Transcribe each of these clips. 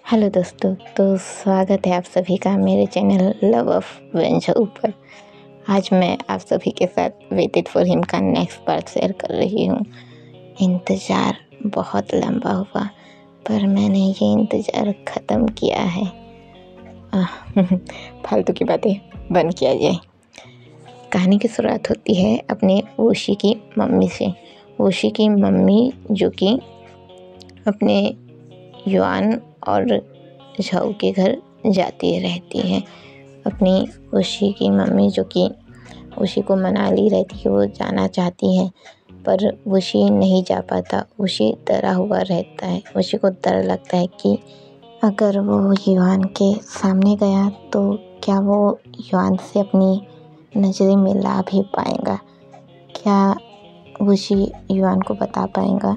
Hello दोस्तों, तो स्वागत है आप सभी का मेरे चैनल लव ऑफ वेंझऊ पर। आज मैं आप सभी के साथ वेटेड फॉर हिम का नेक्स्ट पार्ट शेयर कर रही हूँ। इंतज़ार बहुत लंबा हुआ, पर मैंने ये इंतज़ार ख़त्म किया है। फालतू की बातें बंद किया जाए। कहानी की शुरुआत होती है अपने ओशी की मम्मी से। ओशी की मम्मी जो कि अपने युआन और झाऊ के घर जाती रहती है। अपनी ओशी की मम्मी जो कि ओशी को मना ली रहती है, वो जाना चाहती है पर ओशी नहीं जा पाता। ओशी डरा हुआ रहता है। ओशी को डर लगता है कि अगर वो युआन के सामने गया तो क्या वो युआन से अपनी नज़रें मिला भी पाएगा, क्या ओशी युआन को बता पाएगा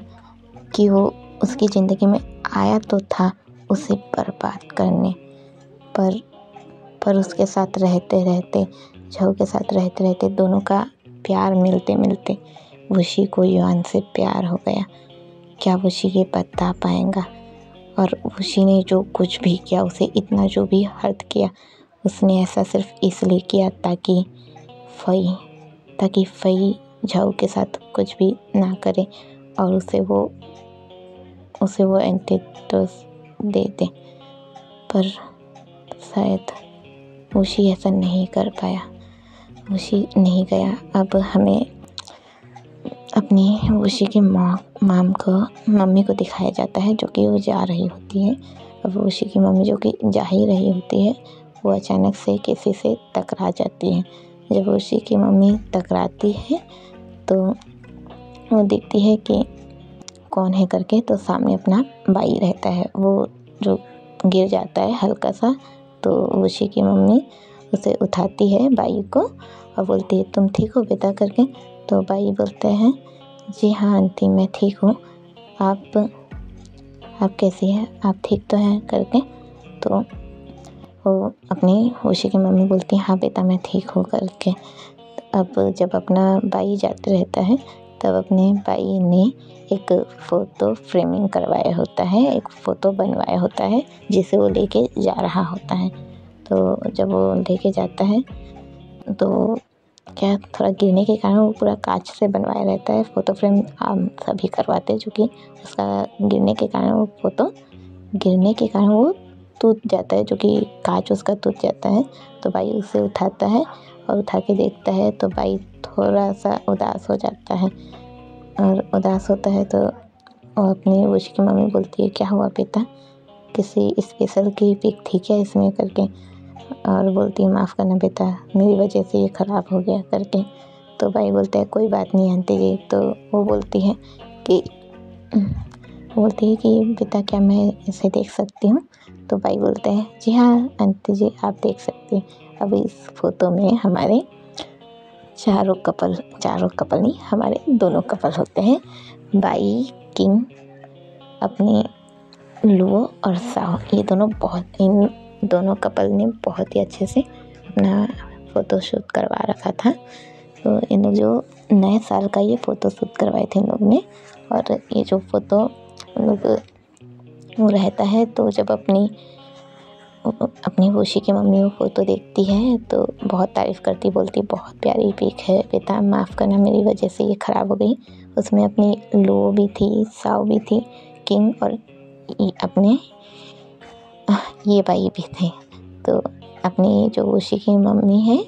कि वो उसकी ज़िंदगी में आया तो था उसे बर्बाद करने, पर उसके साथ रहते रहते, झाऊ के साथ रहते रहते दोनों का प्यार मिलते मिलते ओशी को युआन से प्यार हो गया। क्या ओशी ये बता पाएगा? और ओशी ने जो कुछ भी किया, उसे इतना जो भी हर्ट किया, उसने ऐसा सिर्फ इसलिए किया ताकि फई झाऊ के साथ कुछ भी ना करे और उसे वो एंटीडोस दे दे। पर शायद ओशी ऐसा नहीं कर पाया। ओशी नहीं गया। अब हमें अपनी ओशी की मम्मी को दिखाया जाता है जो कि वो जा रही होती है। अब ओशी की मम्मी जो कि जा ही रही होती है, वो अचानक से किसी से टकरा जाती है। जब ओशी की मम्मी टकराती है तो वो देखती है कि कौन है करके, तो सामने अपना बाई रहता है। वो जो गिर जाता है हल्का सा, तो ओशी की मम्मी उसे उठाती है बाई को और बोलती है, तुम ठीक हो बेटा करके। तो बाई बोलते हैं, जी हाँ आंटी मैं ठीक हूँ, आप कैसी हैं, आप ठीक तो हैं करके। तो वो अपनी ओशी की मम्मी बोलती है, हाँ बेटा मैं ठीक हूँ करके। अब जब अपना बाई जाते रहता है तब अपने बाई ने एक फ़ोटो फ्रेमिंग करवाया होता है, एक फ़ोटो बनवाया होता है जिसे वो लेके जा रहा होता है। तो जब वो लेके जाता है तो क्या थोड़ा गिरने के कारण वो पूरा कांच से बनवाया रहता है। फ़ोटो फ्रेम हम सभी करवाते हैं, जो कि उसका गिरने के कारण वो टूट जाता है, जो कि कांच उसका टूट जाता है। तो बाई उसे उठाता है और उठा के देखता है तो बाई थोड़ा सा उदास हो जाता है। और उदास होता है तो वो अपनी ओशी की मम्मी बोलती है, क्या हुआ बेटा, किसी स्पेशल की पिक थी क्या इसमें करके। और बोलती है, माफ़ करना बेटा, मेरी वजह से ये ख़राब हो गया करके। तो भाई बोलता है, कोई बात नहीं आंटी जी। तो वो बोलती है कि बेटा क्या मैं इसे देख सकती हूँ। तो भाई बोलते हैं, जी हाँ आंटी जी आप देख सकती हैं। अब इस फ़ोटो में हमारे चारों कपल नहीं, हमारे दोनों कपल होते हैं, बाई, किंग, अपने लुओ और साओ। इन दोनों कपल ने बहुत ही अच्छे से अपना फ़ोटोशूट करवा रखा था। तो इन लोग जो नए साल का ये फ़ोटोशूट करवाए थे इन लोग ने। और ये जो फ़ोटो लोग वो रहता है, तो जब अपनी ओशी की मम्मी वो फ़ोटो देखती है तो बहुत तारीफ़ करती, बोलती बहुत प्यारी पिक है बेटा, माफ़ करना मेरी वजह से ये ख़राब हो गई। उसमें अपनी लुओ भी थी, साओ भी थी, किंग और अपने ये बाई भी थे। तो अपनी जो ओशी की मम्मी है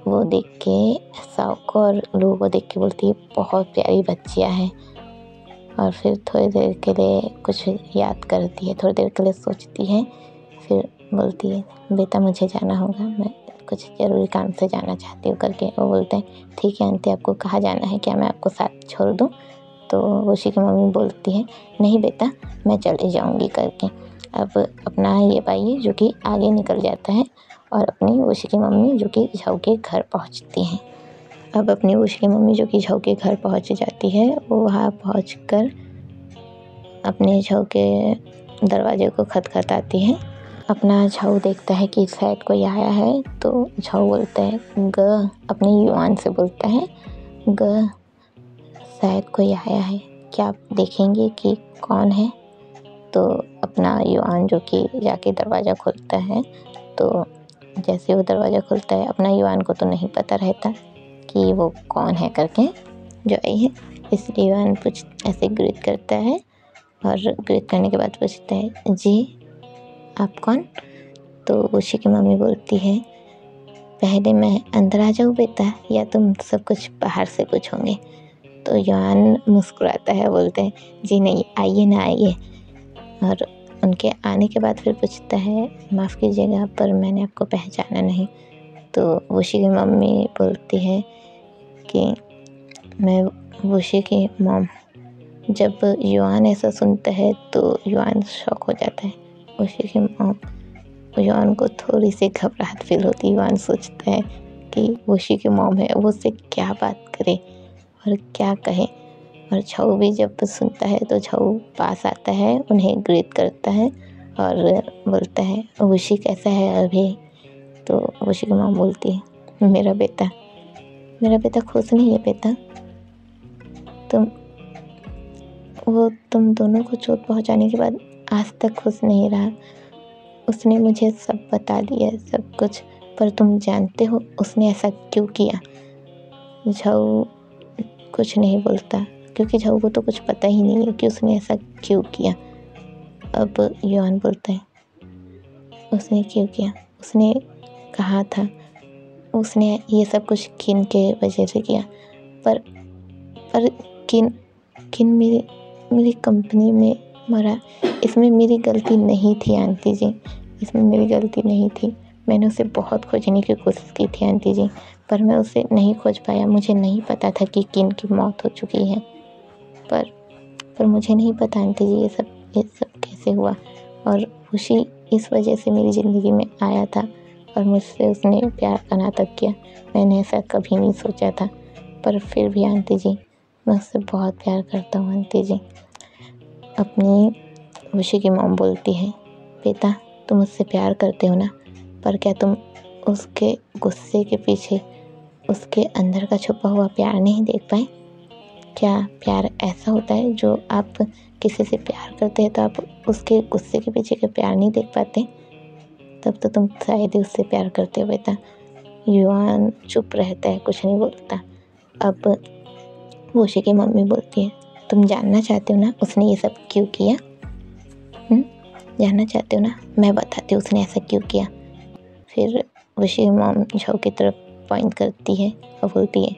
वो देख के साओ को और लुओ को देख के बोलती है, बहुत प्यारी बच्चियाँ हैं। और फिर थोड़ी देर के लिए कुछ याद करती है, थोड़ी देर के लिए सोचती है, फिर बोलती है, बेटा मुझे जाना होगा, मैं कुछ ज़रूरी काम से जाना चाहती हूँ करके। वो बोलते हैं, ठीक है आंटी आपको कहाँ जाना है, क्या मैं आपको साथ छोड़ दूँ। तो ओशी की मम्मी बोलती है, नहीं बेटा मैं चली जाऊँगी करके। अब अपना ये बाई जो कि आगे निकल जाता है और अपनी ओशी की मम्मी जो कि झाऊ के घर पहुँचती हैं। अब अपनी ओशी की मम्मी जो कि झाऊ के घर पहुँच जाती है, वो वहाँ पहुँचकर अपने झाऊ के दरवाजे को खटखटाती है। अपना झाऊ देखता है कि शायद कोई आया है, तो झाऊ बोलता है, ग, अपनी युआन से बोलता है, ग शायद कोई आया है, क्या आप देखेंगे कि कौन है। तो अपना युआन जो कि जाके दरवाज़ा खोलता है, तो जैसे वो दरवाज़ा खुलता है, अपना युआन को तो नहीं पता रहता कि वो कौन है करके जो आई है, इसलिए युआन कुछ ऐसे ग्रीट करता है और ग्रीट करने के बाद पूछता है, जी आप कौन? तो वुशी की मम्मी बोलती है, पहले मैं अंदर आ जाऊँ बेटा, या तुम सब कुछ बाहर से पूछोगे? तो युआन मुस्कुराता है, बोलते हैं, जी नहीं, आइए ना आइए। और उनके आने के बाद फिर पूछता है, माफ़ कीजिएगा पर मैंने आपको पहचाना नहीं। तो वुशी की मम्मी बोलती है कि मैं वुशी की मॉम। जब युआन ऐसा सुनता है तो युआन शॉक हो जाता है। वुशी की मॉम, युआन को थोड़ी सी घबराहट फील होती है। युआन सोचता है कि वुशी की मॉम है, वो उससे क्या बात करे और क्या कहे। और छऊ भी जब सुनता है तो छऊ पास आता है, उन्हें ग्रीट करता है और बोलता है, वुशी कैसा है अभी? तो वुशी की मॉम बोलती है, मेरा बेटा खुश नहीं है बेटा। तुम दोनों को चोट पहुंचाने के बाद आज तक खुश नहीं रहा। उसने मुझे सब बता दिया, सब कुछ, पर तुम जानते हो उसने ऐसा क्यों किया? झऊ कुछ नहीं बोलता क्योंकि झऊ को तो कुछ पता ही नहीं है कि उसने ऐसा क्यों किया। अब युआन बोलता है, उसने क्यों किया? उसने कहा था उसने ये सब कुछ किन के वजह से किया, पर किन मेरी कंपनी में मरा। इसमें मेरी गलती नहीं थी आंटी जी, इसमें मेरी गलती नहीं थी। मैंने उसे बहुत खोजने की कोशिश की थी आंटी जी, पर मैं उसे नहीं खोज पाया। मुझे नहीं पता था कि किन की मौत हो चुकी है, पर मुझे नहीं पता आंटी जी ये सब कैसे हुआ। और खुशी इस वजह से मेरी ज़िंदगी में आया था और मुझसे उसने प्यार का नाटक किया। मैंने ऐसा कभी नहीं सोचा था, पर फिर भी आंटी जी मैं उससे बहुत प्यार करता हूँ आंटी जी। अपनी खुशी की मॉम बोलती है, बेटा तुम मुझसे प्यार करते हो ना, पर क्या तुम उसके गुस्से के पीछे उसके अंदर का छुपा हुआ प्यार नहीं देख पाए? क्या प्यार ऐसा होता है जो आप किसी से प्यार करते हैं तो आप उसके गुस्से के पीछे के प्यार नहीं देख पाते? तब तो तुम शायद ही उससे प्यार करते हो बेटा। युआन चुप रहता है, कुछ नहीं बोलता। अब वुशी की मम्मी बोलती है, तुम जानना चाहते हो ना उसने ये सब क्यों किया? जानना चाहते हो ना? मैं बताती हूँ उसने ऐसा क्यों किया। फिर वुशी की मॉम झऊ की तरफ पॉइंट करती है और बोलती है,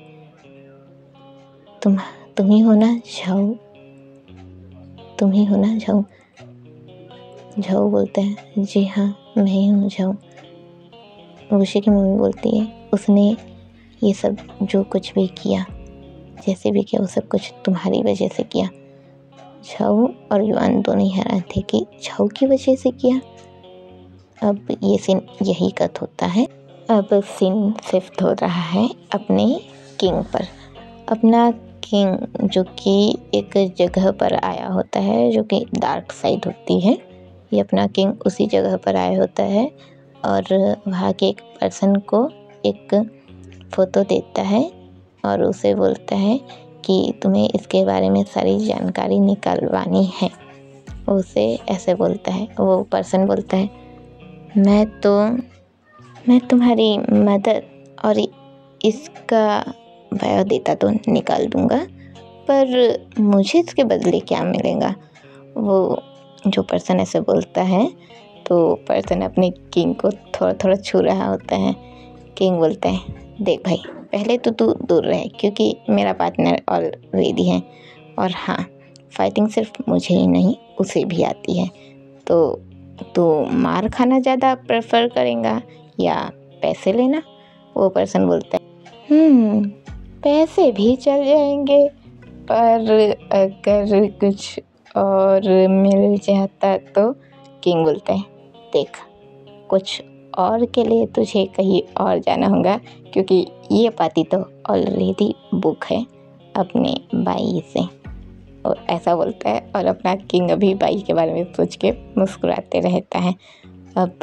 तुम ही हो ना झऊ? तुम ही हो ना झऊ? झऊ बोलता है, जी हाँ मैं ही हूँ झऊ। वुशी की मम्मी बोलती है, उसने ये सब जो कुछ भी किया, जैसे भी किया, वो सब कुछ तुम्हारी वजह से किया। झऊ और युआन दोनों ही हैरान थे कि झऊ की वजह से किया। अब ये सीन यही कट होता है। अब सीन शिफ्ट हो रहा है अपने किंग पर। अपना किंग जो कि एक जगह पर आया होता है जो कि डार्क साइड होती है, ये अपना किंग उसी जगह पर आया होता है और वहाँ के एक पर्सन को एक फ़ोटो देता है और उसे बोलता है कि तुम्हें इसके बारे में सारी जानकारी निकलवानी है। उसे ऐसे बोलता है, वो पर्सन बोलता है, मैं तुम्हारी मदद और इसका बायोडाटा तो निकाल दूंगा, पर मुझे इसके बदले क्या मिलेगा? वो जो पर्सन ऐसे बोलता है तो पर्सन अपने किंग को थोड़ा थोड़ा छू रहा होता है। किंग बोलता है, देख भाई पहले तो तू दूर रहे क्योंकि मेरा पार्टनर ऑलरेडी है, और हाँ फाइटिंग सिर्फ मुझे ही नहीं उसे भी आती है, तो तू मार खाना ज़्यादा प्रेफर करेगा या पैसे लेना? वो पर्सन बोलता है, पैसे भी चल जाएंगे, पर अगर कुछ और मिल जाता तो? किंग बोलता है, देख कुछ और के लिए तुझे कहीं और जाना होगा क्योंकि ये पार्टी तो ऑलरेडी बुक है अपने बाई से। और ऐसा बोलता है और अपना किंग अभी बाई के बारे में सोच के मुस्कुराते रहता है। अब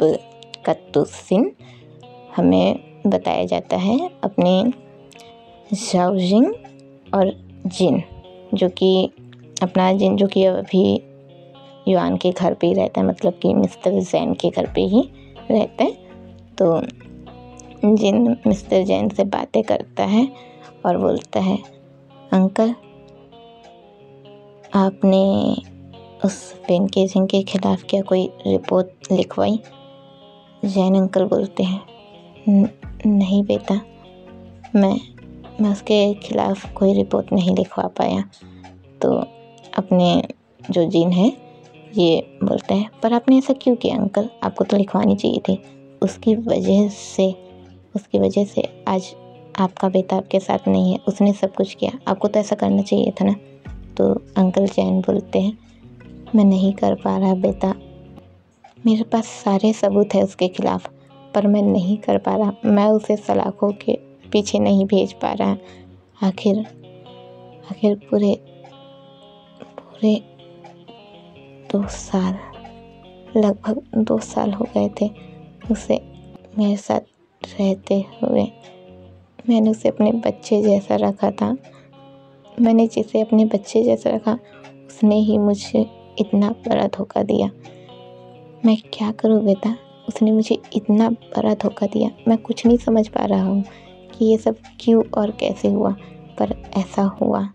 कत्तू सीन हमें बताया जाता है अपने शाओजिंग और जिन, जो कि अपना जिन जो कि अभी युआन के घर पे ही रहता है, मतलब कि मिस्टर जैन के घर पे ही रहता है। तो जिन मिस्टर जैन से बातें करता है और बोलता है, अंकल आपने उस पेन केसिंग के खिलाफ क्या कोई रिपोर्ट लिखवाई? जैन अंकल बोलते हैं, नहीं बेटा, मैं उसके खिलाफ कोई रिपोर्ट नहीं लिखवा पाया। तो अपने जो जिन है ये बोलता है, पर आपने ऐसा क्यों किया अंकल, आपको तो लिखवानी चाहिए थी। उसकी वजह से आज आपका बेटा आपके साथ नहीं है, उसने सब कुछ किया, आपको तो ऐसा करना चाहिए था ना। तो अंकल जैन बोलते हैं, मैं नहीं कर पा रहा बेटा, मेरे पास सारे सबूत है उसके खिलाफ, पर मैं नहीं कर पा रहा, मैं उसे सलाखों के पीछे नहीं भेज पा रहा। आखिर पूरे 2 साल, लगभग 2 साल हो गए थे उसे मेरे साथ रहते हुए। मैंने उसे अपने बच्चे जैसा रखा था। मैंने जिसे अपने बच्चे जैसा रखा, उसने ही मुझे इतना बड़ा धोखा दिया। मैं क्या करूं बेटा, उसने मुझे इतना बड़ा धोखा दिया। मैं कुछ नहीं समझ पा रहा हूँ कि ये सब क्यों और कैसे हुआ, पर ऐसा हुआ।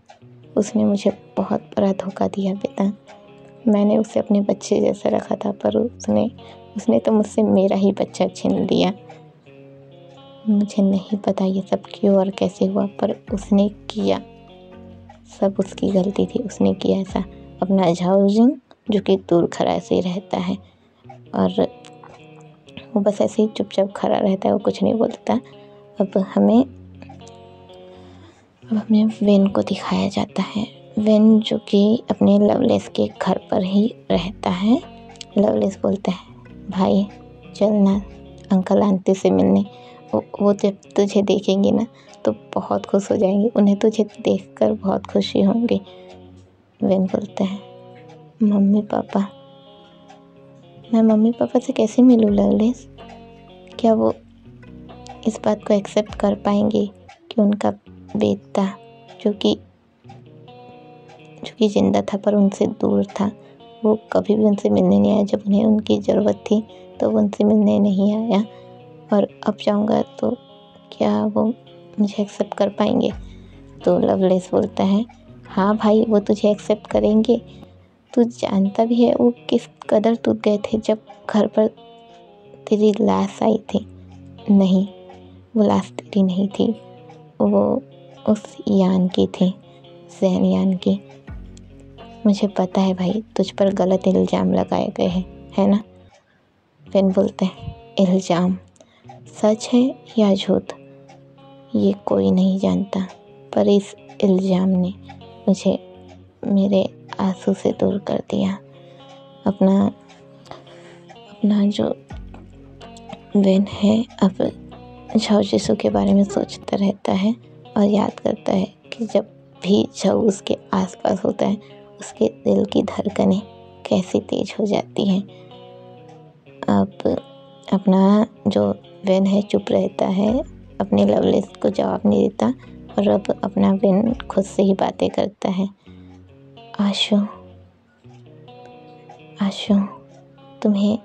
उसने मुझे बहुत बड़ा धोखा दिया बेटा। मैंने उसे अपने बच्चे जैसा रखा था, पर उसने तो मुझसे मेरा ही बच्चा छीन लिया। मुझे नहीं पता ये सब क्यों और कैसे हुआ, पर उसने किया, सब उसकी गलती थी। उसने किया ऐसा। अपना झाओजिंग जो कि दूर खरा से रहता है और वो बस ऐसे ही चुपचाप खड़ा रहता है, वो कुछ नहीं बोलता। अब हमें वेन को दिखाया जाता है। वेन जो कि अपने लवलेस के घर पर ही रहता है। लवलेस बोलता है, भाई चलना अंकल आंटी से मिलने, वो जब तुझे देखेंगे ना तो बहुत खुश हो जाएंगे, उन्हें तुझे देखकर बहुत खुशी होंगी। वेन बोलता है, मम्मी पापा, मैं मम्मी पापा से कैसे मिलूँ लवलेस? क्या वो इस बात को एक्सेप्ट कर पाएंगे कि उनका बेटा जो कि ज़िंदा था पर उनसे दूर था, वो कभी भी उनसे मिलने नहीं आया। जब उन्हें उनकी ज़रूरत थी तो वो उनसे मिलने नहीं आया, और अब जाऊँगा तो क्या वो मुझे एक्सेप्ट कर पाएंगे? तो लवलेस बोलता है, हाँ भाई, वो तुझे एक्सेप्ट करेंगे। तू जानता भी है वो किस कदर टूट गए थे जब घर पर तेरी लाश आई थी। नहीं, वो लाश तेरी नहीं थी, वो उस यान की थी, जैन यान की। मुझे पता है भाई, तुझ पर गलत इल्ज़ाम लगाए गए हैं, है ना? वेन बोलते हैं, इल्ज़ाम सच है या झूठ ये कोई नहीं जानता, पर इस इल्ज़ाम ने मुझे मेरे आंसू से दूर कर दिया। अपना जो वेन है अब झाओजिसू के बारे में सोचता रहता है और याद करता है कि जब भी झाओ उसके आसपास होता है उसके दिल की धड़कनें कैसी तेज हो जाती हैं। अब अपना जो वेन है चुप रहता है, अपने लवलेस को जवाब नहीं देता, और अब अपना वेन खुद से ही बातें करता है। आशु, तुम्हें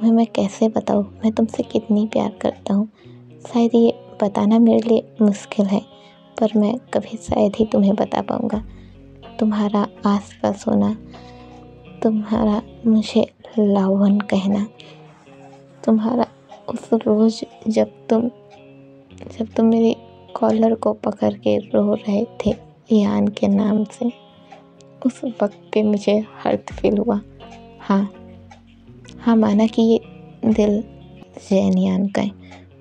मैं कैसे बताऊँ मैं तुमसे कितनी प्यार करता हूँ। शायद ये बताना मेरे लिए मुश्किल है, पर मैं कभी शायद ही तुम्हें बता पाऊँगा। तुम्हारा आसपास होना, तुम्हारा मुझे लावन कहना, तुम्हारा उस रोज़ जब तुम मेरे कॉलर को पकड़ के रो रहे थे यान के नाम से, उस वक्त पे मुझे हर्ट फील हुआ। हाँ, माना कि ये दिल जैन यान का है,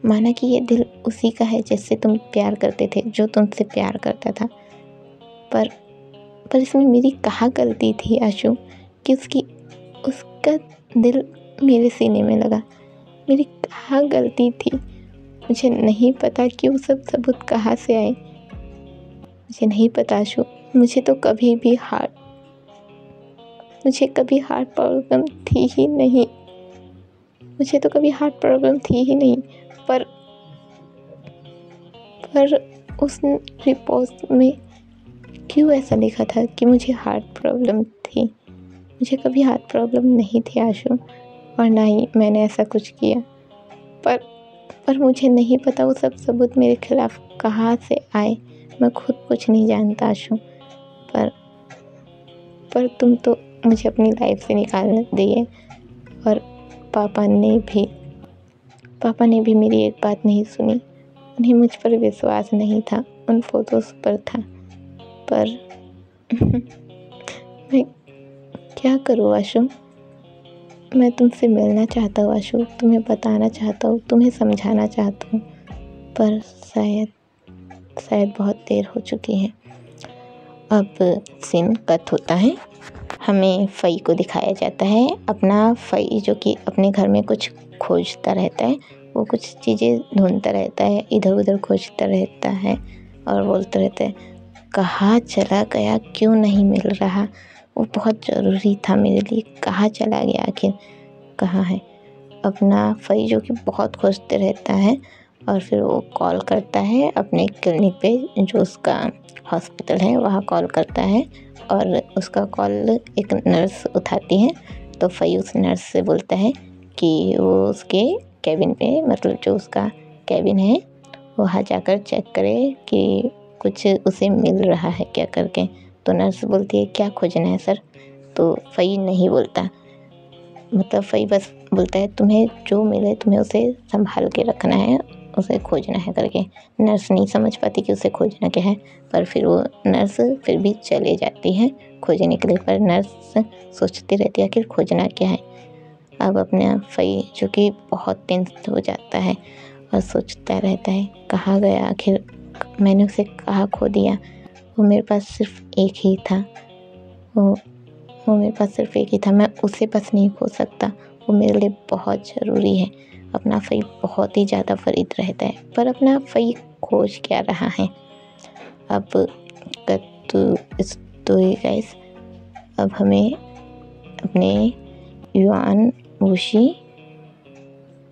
माना कि ये दिल उसी का है जिससे तुम प्यार करते थे, जो तुमसे प्यार करता था, पर इसमें मेरी कहाँ गलती थी आशु कि उसका दिल मेरे सीने में लगा? मेरी कहाँ गलती थी? मुझे नहीं पता कि वो सब सबूत कहाँ से आए। मुझे नहीं पता आशु, मुझे कभी हार्ट प्रॉब्लम थी ही नहीं। पर उस रिपोर्ट में क्यों ऐसा लिखा था कि मुझे हार्ट प्रॉब्लम थी? मुझे कभी हार्ट प्रॉब्लम नहीं थी आशु, और ना ही मैंने ऐसा कुछ किया। पर मुझे नहीं पता वो सब सबूत मेरे खिलाफ कहाँ से आए। मैं खुद कुछ नहीं जानता आशु। पर तुम तो मुझे अपनी लाइफ से निकाल दिए। और पापा ने भी मेरी एक बात नहीं सुनी। उन्हें मुझ पर विश्वास नहीं था, उन फोटोज़ पर था। पर मैं क्या करूँ आशु? मैं तुमसे मिलना चाहता हूँ आशु, तुम्हें बताना चाहता हूँ, तुम्हें समझाना चाहता हूँ, पर शायद बहुत देर हो चुकी है। अब सीन कट होता है। हमें फई को दिखाया जाता है। अपना फई जो कि अपने घर में कुछ खोजता रहता है, वो कुछ चीज़ें ढूंढता रहता है, इधर उधर खोजता रहता है और बोलता रहता है, कहाँ चला गया, क्यों नहीं मिल रहा, वो बहुत ज़रूरी था मेरे लिए, कहाँ चला गया, आखिर कहाँ है। अपना फई जो कि बहुत खोजते रहता है और फिर वो कॉल करता है अपने क्लिनिक पे, जो उसका हॉस्पिटल है वहाँ कॉल करता है और उसका कॉल एक नर्स उठाती है। तो फई उस नर्स से बोलता है कि वो उसके कैबिन पे, मतलब जो उसका कैबिन है वहाँ जाकर चेक करे कि कुछ उसे मिल रहा है क्या करके। तो नर्स बोलती है, क्या खोजना है सर? तो फई नहीं बोलता, मतलब फई बस बोलता है, तुम्हें जो मिले तुम्हें उसे संभाल के रखना है, उसे खोजना है करके। नर्स नहीं समझ पाती कि उसे खोजना क्या है, पर फिर वो नर्स फिर भी चले जाती है खोजने के लिए। पर नर्स सोचती रहती है आखिर खोजना क्या है। अब अपना फई जो कि बहुत टेंस हो जाता है और सोचता रहता है, कहाँ गया आखिर, मैंने उसे कहाँ खो दिया। वो मेरे पास सिर्फ एक ही था, वो मेरे पास सिर्फ एक ही था, मैं उसे बस नहीं खो सकता, वो मेरे लिए बहुत ज़रूरी है। अपना फई बहुत ही ज़्यादा फरीद रहता है, पर अपना फई खोज क्या रहा है। अब कट टू स्टोरी गाइस। अब हमें अपने युआन, वुशी,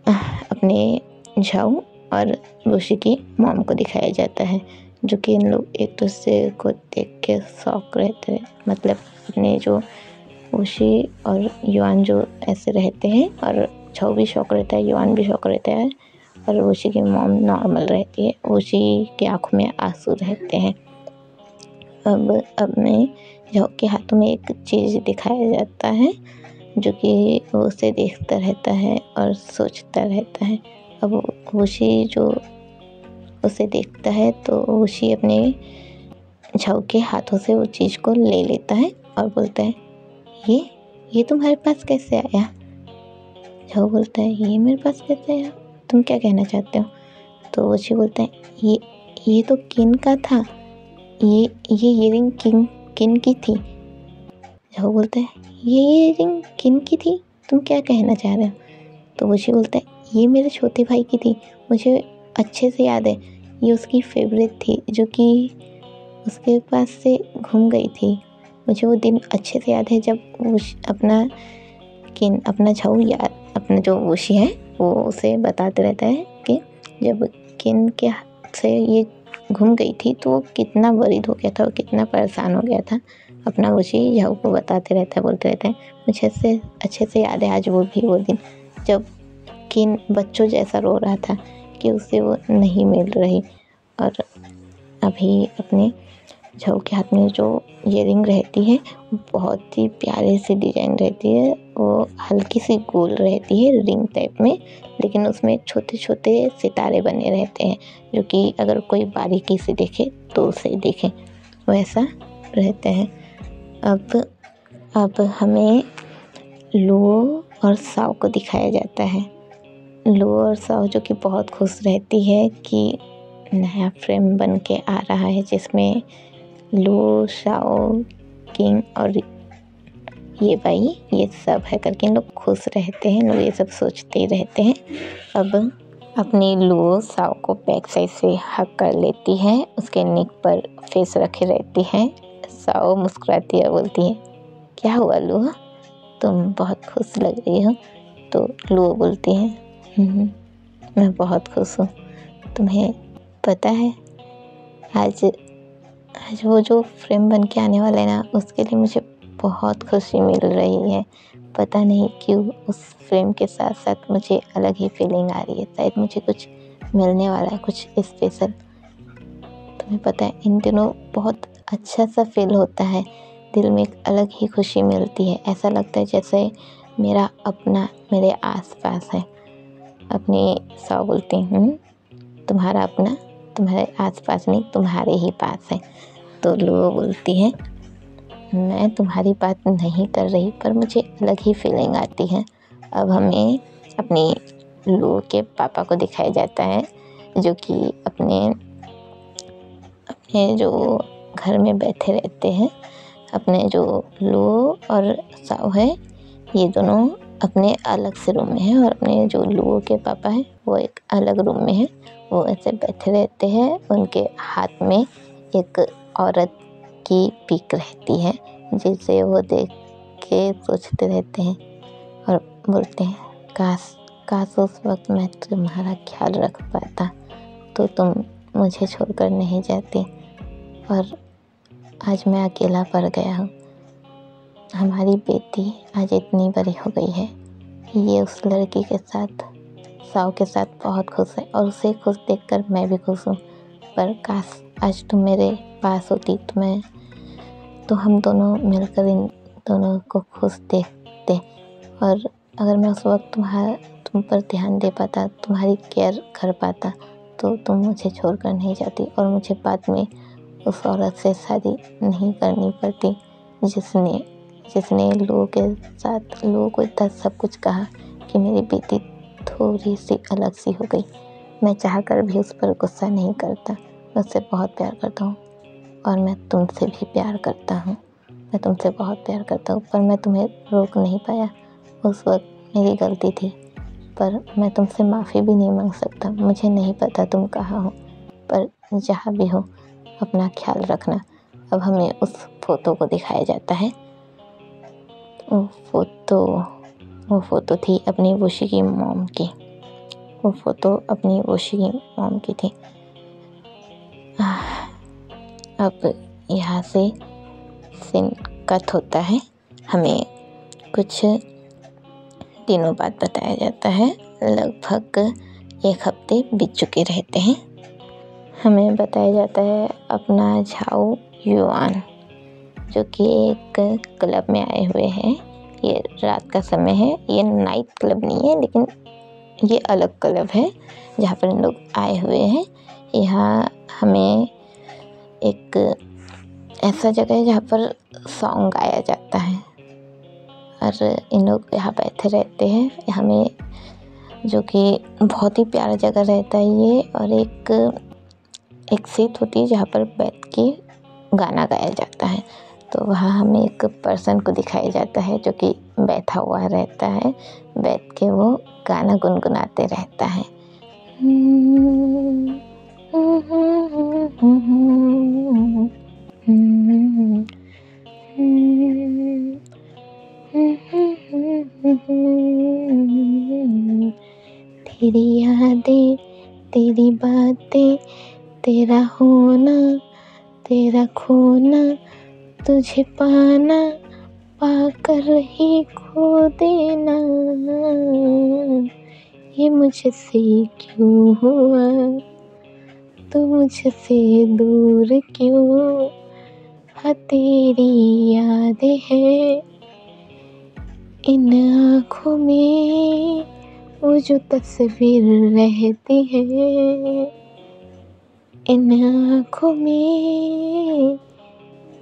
अपने झाऊ और वुशी की मॉम को दिखाया जाता है, जो कि इन लोग एक दूसरे को देख के शॉक रहते हैं। मतलब अपने जो वुशी और युआन जो ऐसे रहते हैं, और झाऊ भी शौक रहता है, युआन भी शौक रहता है, और वुशी की मॉम नॉर्मल रहती है। वुशी की आंखों में आंसू रहते हैं। अब में झाऊ के हाथों में एक चीज़ दिखाया जाता है, जो कि वो उसे देखता रहता है और सोचता रहता है। अब वुशी जो उसे देखता है तो वुशी अपने झाऊ के हाथों से वो चीज़ को ले लेता है और बोलता है, ये तुम्हारे पास कैसे आया? झाऊ बोलता है, ये मेरे पास कैसे आया, तुम क्या कहना चाहते हो? तो वुशी बोलता है, ये तो किन का था, ये इयररिंग किन की थी। झाऊ बोलता है, ये इयररिंग किन की थी, तुम क्या कहना चाह रहे हो? तो वुशी बोलता है, ये मेरे छोटे भाई की थी, मुझे अच्छे से याद है, ये उसकी फेवरेट थी, जो कि उसके पास से घूम गई थी। मुझे वो दिन अच्छे से याद है जब अपना झाऊ या अपना जो वुशी है वो उसे बताते रहता है कि जब किन के हाथ से ये घूम गई थी तो वो कितना वरीद हो गया था, वो कितना परेशान हो गया था। अपना वुशी झाऊ को बताते रहता है, बोलते रहते हैं, मुझे अच्छे से याद है आज वो दिन जब किन बच्चों जैसा रो रहा था कि उसे वो नहीं मिल रही। और अभी अपने झाऊ के हाथ में जो इयररिंग रहती है वो बहुत ही प्यारे से डिजाइन रहती है। वो हल्की सी गोल रहती है, रिंग टाइप में, लेकिन उसमें छोटे छोटे सितारे बने रहते हैं, जो कि अगर कोई बारीकी से देखे तो उसे देखे, वैसा रहते हैं। अब हमें लुओ और साओ को दिखाया जाता है। लुओ और साओ जो कि बहुत खुश रहती है कि नया फ्रेम बन के आ रहा है, जिसमें लुओ, साओ, किंग और ये भाई ये सब है करके इन लोग खुश रहते हैं। लोग ये सब सोचते ही रहते हैं। अब अपनी लुओ साओ को बैक साइड से हक कर लेती है, उसके नेक पर फेस रखे रहती है। साओ मुस्कुराती है, बोलती है, क्या हुआ लुओ, तुम बहुत खुश लग रही हो। तो लुओ बोलती है, मैं बहुत खुश हूँ। तुम्हें पता है आज वो जो फ्रेम बन के आने वाला है ना, उसके लिए मुझे बहुत खुशी मिल रही है। पता नहीं क्यों उस फ्रेम के साथ साथ मुझे अलग ही फीलिंग आ रही है। शायद मुझे कुछ मिलने वाला है, कुछ स्पेशल। तुम्हें पता है इन दिनों बहुत अच्छा सा फील होता है, दिल में एक अलग ही खुशी मिलती है। ऐसा लगता है जैसे मेरा अपना मेरे आसपास है। अपनी सौ बोलती हूँ, तुम्हारा अपना तुम्हारे आसपास नहीं, तुम्हारे ही पास है। तो लूओ बोलती है, मैं तुम्हारी बात नहीं कर रही, पर मुझे अलग ही फीलिंग आती है। अब हमें अपनी लूओ के पापा को दिखाया जाता है, जो कि अपने जो घर में बैठे रहते हैं। अपने जो लूओ और साओ है, ये दोनों अपने अलग से रूम में हैं, और अपने जो लूओ के पापा हैं वो एक अलग रूम में हैं। वो ऐसे बैठे रहते हैं, उनके हाथ में एक औरत की पिक रहती है, जिसे वो देख के सोचते रहते हैं और बोलते हैं, काश काश उस वक्त मैं तुम्हारा ख्याल रख पाता तो तुम मुझे छोड़कर नहीं जाती, और आज मैं अकेला पड़ गया हूँ। हमारी बेटी आज इतनी बड़ी हो गई है, ये उस लड़की के साथ, साओ के साथ बहुत खुश है, और उसे खुश देखकर मैं भी खुश हूँ। पर काश आज तुम मेरे पास होती तो हम दोनों मिलकर इन दोनों को खुश देखते, और अगर मैं उस वक्त तुम पर ध्यान दे पाता, तुम्हारी केयर कर पाता, तो तुम मुझे छोड़कर नहीं जाती, और मुझे बाद में उस औरत से शादी नहीं करनी पड़ती जिसने लोगों के साथ लोगों को इतना सब कुछ कहा कि मेरी बेटी थोड़ी सी अलग सी हो गई। मैं चाहकर भी उस पर गुस्सा नहीं करता। मैं उससे बहुत प्यार करता हूँ, और मैं तुमसे भी प्यार करता हूँ। मैं तुमसे बहुत प्यार करता हूँ, पर मैं तुम्हें रोक नहीं पाया। उस वक्त मेरी गलती थी, पर मैं तुमसे माफ़ी भी नहीं मांग सकता। मुझे नहीं पता तुम कहाँ हो, पर जहाँ भी हो अपना ख्याल रखना। अब हमें उस फ़ोटो को दिखाया जाता है। वो फ़ोटो थी अपनी वुशी की मॉम की। वो फ़ोटो अपनी वुशी की मॉम की थी। अब यहाँ से सीन कट होता है। हमें कुछ दिनों बाद बताया जाता है, लगभग 1 हफ्ते बीत चुके रहते हैं। हमें बताया जाता है अपना झाओ युआन, जो कि एक क्लब में आए हुए हैं। ये रात का समय है, ये नाइट क्लब नहीं है, लेकिन ये अलग क्लब है जहाँ पर लोग आए हुए हैं। यहाँ हमें एक ऐसा जगह है जहाँ पर सॉन्ग गाया जाता है, और इन लोग यहाँ बैठे रहते हैं। हमें जो कि बहुत ही प्यारा जगह रहता है ये, और एक सीट होती है जहाँ पर बैठ के गाना गाया जाता है। तो वहाँ हमें एक पर्सन को दिखाया जाता है जो कि बैठा हुआ रहता है, बैठ के वो गाना गुनगुनाते रहता है। तेरी यादें, तेरी बातें, तेरा होना, तेरा खोना, तुझे पाना, पाकर ही खो देना, ये मुझसे क्यों हुआ, तू मुझसे दूर क्यों, हाँ तेरी यादें हैं इन आँखों में, वो जो तस्वीर रहती है इन आँखों में,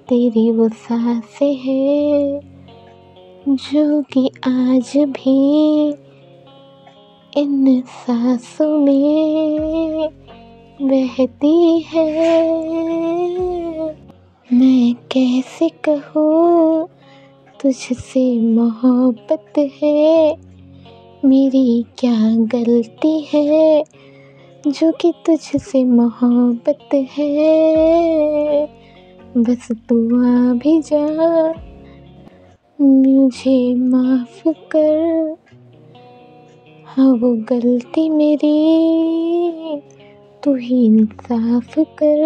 तेरी वो सांसें हैं जो कि आज भी इन सांसों में बहती है। मैं कैसे कहूँ तुझसे मोहब्बत है, मेरी क्या गलती है जो कि तुझसे मोहब्बत है। बस तू आ भी जा, मुझे माफ़ कर, हाँ वो गलती मेरी, तू ही इंसाफ कर,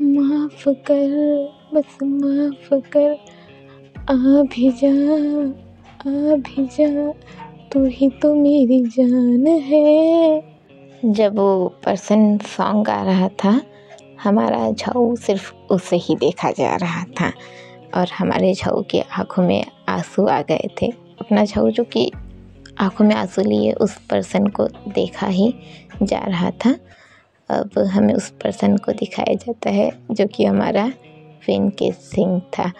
माफ़ कर। बस माफ कर, आ भी जा, तू ही तो मेरी जान है। जब वो पर्सन सॉन्ग गा रहा था, हमारा झाऊ सिर्फ उसे ही देखा जा रहा था और हमारे झाऊ की आंखों में आंसू आ गए थे। अपना झाऊ जो कि आंखों में आंसू लिए उस पर्सन को देखा ही जा रहा था। अब हमें उस पर्सन को दिखाया जाता है जो कि हमारा विनकेट सिंह था।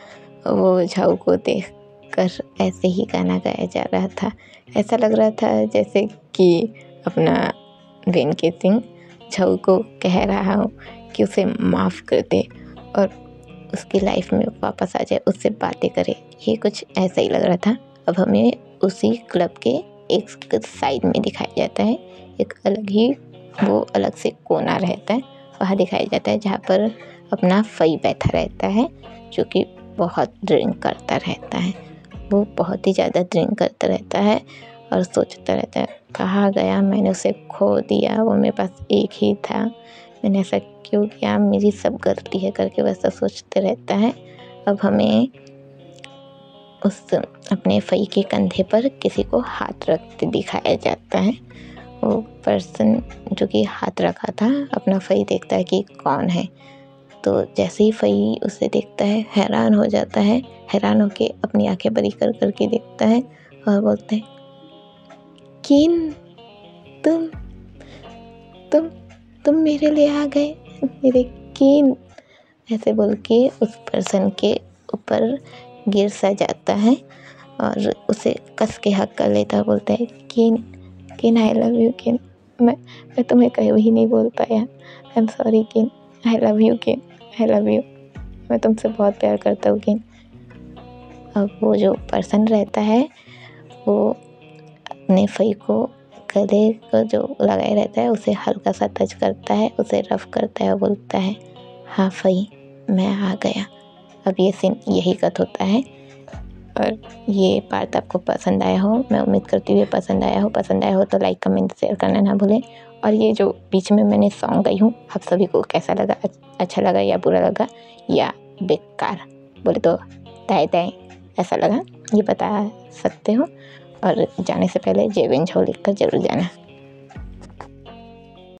वो झाऊ को देखकर ऐसे ही गाना गाया जा रहा था। ऐसा लग रहा था जैसे कि अपना विनकेट सिंह झाऊ को कह रहा हो कि उसे माफ़ कर दे और उसकी लाइफ में वापस आ जाए, उससे बातें करे। ये कुछ ऐसा ही लग रहा था। अब हमें उसी क्लब के एक साइड में दिखाया जाता है, एक अलग ही वो अलग से कोना रहता है, वहाँ दिखाया जाता है जहाँ पर अपना फई बैठा रहता है जो कि बहुत ड्रिंक करता रहता है। वो बहुत ही ज़्यादा ड्रिंक करता रहता है और सोचता रहता है कहाँ गया, मैंने उसे खो दिया, वो मेरे पास एक ही था, मैंने ऐसा क्यों किया, मेरी सब गलती है करके वैसा सोचते रहता है। अब हमें उस अपने फई के कंधे पर किसी को हाथ रखते दिखाया जाता है। वो पर्सन जो कि हाथ रखा था अपना फई देखता है कि कौन है, तो जैसे ही फई उसे देखता है हैरान हो जाता है। हैरान होके अपनी आंखें बड़ी कर करके देखता है और बोलता है किन, तुम तुम तुम मेरे लिए आ गए, मेरे किन, ऐसे बोल के उस पर्सन के ऊपर गिर सा जाता है और उसे कस के हक कर लेता है। बोलता है किन, किन आई लव यू किन, मैं तुम्हें कहीं नहीं बोल पाया, आई एम सॉरी किन, आई लव यू किन, आई लव यू, मैं तुमसे बहुत प्यार करता हूँ किन। अब वो जो पर्सन रहता है वो अपने फई को गले को जो लगाए रहता है उसे हल्का सा टच करता है, उसे रफ करता है, बोलता है हाँ फई मैं आ गया। अब ये सीन यही कट होता है और ये पार्ट आपको पसंद आया हो, मैं उम्मीद करती हूँ ये पसंद आया हो तो लाइक कमेंट शेयर करना ना भूलें। और ये जो बीच में मैंने सॉन्ग गाई हूँ आप सभी को कैसा लगा, अच्छा लगा या बुरा लगा या बेकार, बोले तो दाएं दाएं ऐसा लगा ये बता सकते हो। और जाने से पहले जय विन झाऊ लिख कर जरूर जाना।